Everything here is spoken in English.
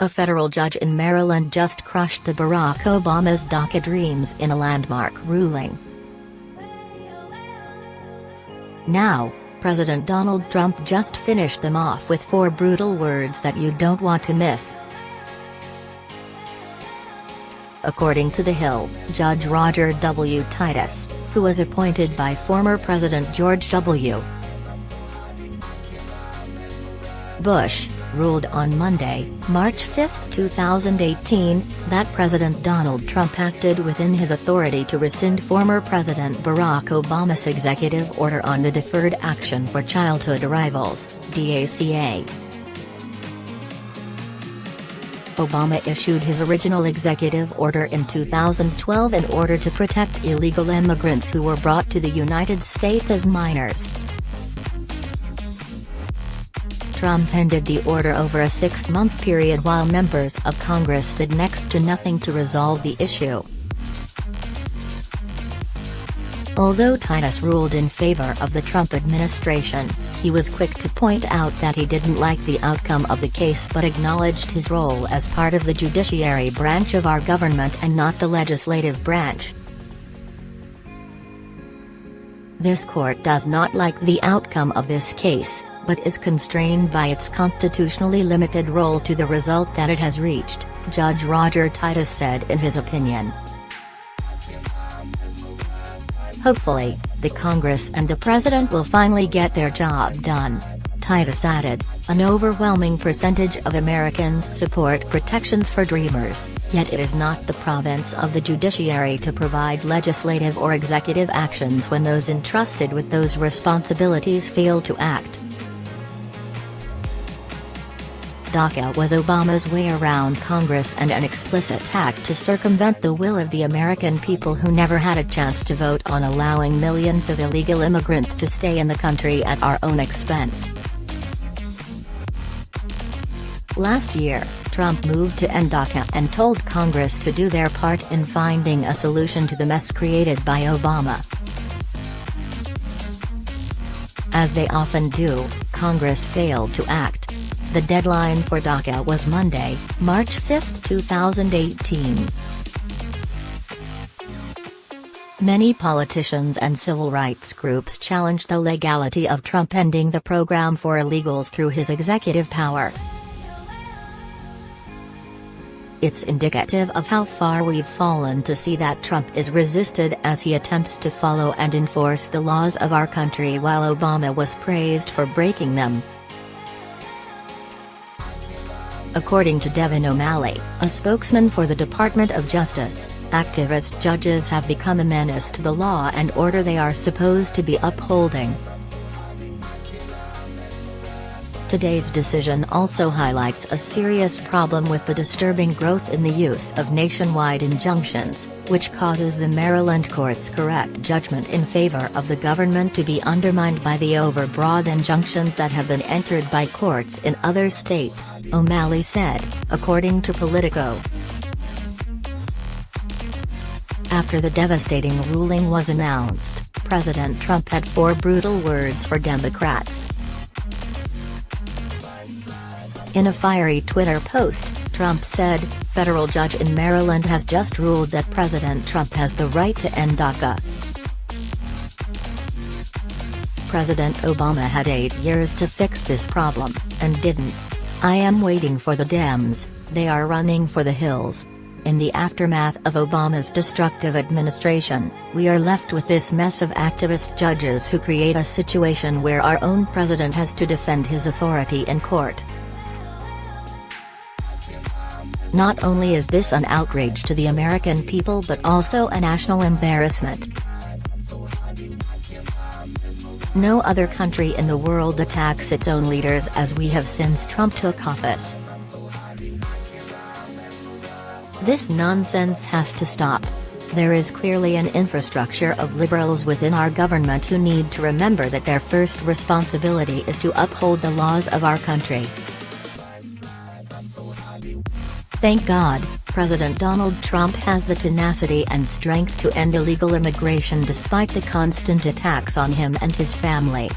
A federal judge in Maryland just crushed the Barack Obama's DACA dreams in a landmark ruling. Now, President Donald Trump just finished them off with 4 brutal words that you don't want to miss. According to The Hill, Judge Roger W. Titus, who was appointed by former President George W. Bush, ruled on Monday, March 5, 2018, that President Donald Trump acted within his authority to rescind former President Barack Obama's executive order on the Deferred Action for Childhood Arrivals, DACA. Obama issued his original executive order in 2012 in order to protect illegal immigrants who were brought to the United States as minors. Trump ended the order over a 6-month period while members of Congress did next to nothing to resolve the issue. Although Titus ruled in favor of the Trump administration, he was quick to point out that he didn't like the outcome of the case but acknowledged his role as part of the judiciary branch of our government and not the legislative branch. This court does not like the outcome of this case, but is constrained by its constitutionally limited role to the result that it has reached, Judge Roger Titus said in his opinion. Hopefully, the Congress and the President will finally get their job done. Titus added, an overwhelming percentage of Americans support protections for dreamers, yet it is not the province of the judiciary to provide legislative or executive actions when those entrusted with those responsibilities fail to act. DACA was Obama's way around Congress and an explicit act to circumvent the will of the American people who never had a chance to vote on allowing millions of illegal immigrants to stay in the country at our own expense. Last year, Trump moved to end DACA and told Congress to do their part in finding a solution to the mess created by Obama. As they often do, Congress failed to act. The deadline for DACA was Monday, March 5, 2018. Many politicians and civil rights groups challenged the legality of Trump ending the program for illegals through his executive power. It's indicative of how far we've fallen to see that Trump is resisted as he attempts to follow and enforce the laws of our country while Obama was praised for breaking them. According to Devin O'Malley, a spokesman for the Department of Justice, activist judges have become a menace to the law and order they are supposed to be upholding. Today's decision also highlights a serious problem with the disturbing growth in the use of nationwide injunctions, which causes the Maryland court's correct judgment in favor of the government to be undermined by the overbroad injunctions that have been entered by courts in other states, O'Malley said, according to Politico. After the devastating ruling was announced, President Trump had 4 brutal words for Democrats. In a fiery Twitter post, Trump said, "Federal judge in Maryland has just ruled that President Trump has the right to end DACA. President Obama had 8 years to fix this problem, and didn't. I am waiting for the Dems, they are running for the hills." In the aftermath of Obama's destructive administration, we are left with this mess of activist judges who create a situation where our own president has to defend his authority in court. Not only is this an outrage to the American people but also a national embarrassment. No other country in the world attacks its own leaders as we have since Trump took office. This nonsense has to stop. There is clearly an infrastructure of liberals within our government who need to remember that their first responsibility is to uphold the laws of our country. Thank God, President Donald Trump has the tenacity and strength to end illegal immigration despite the constant attacks on him and his family.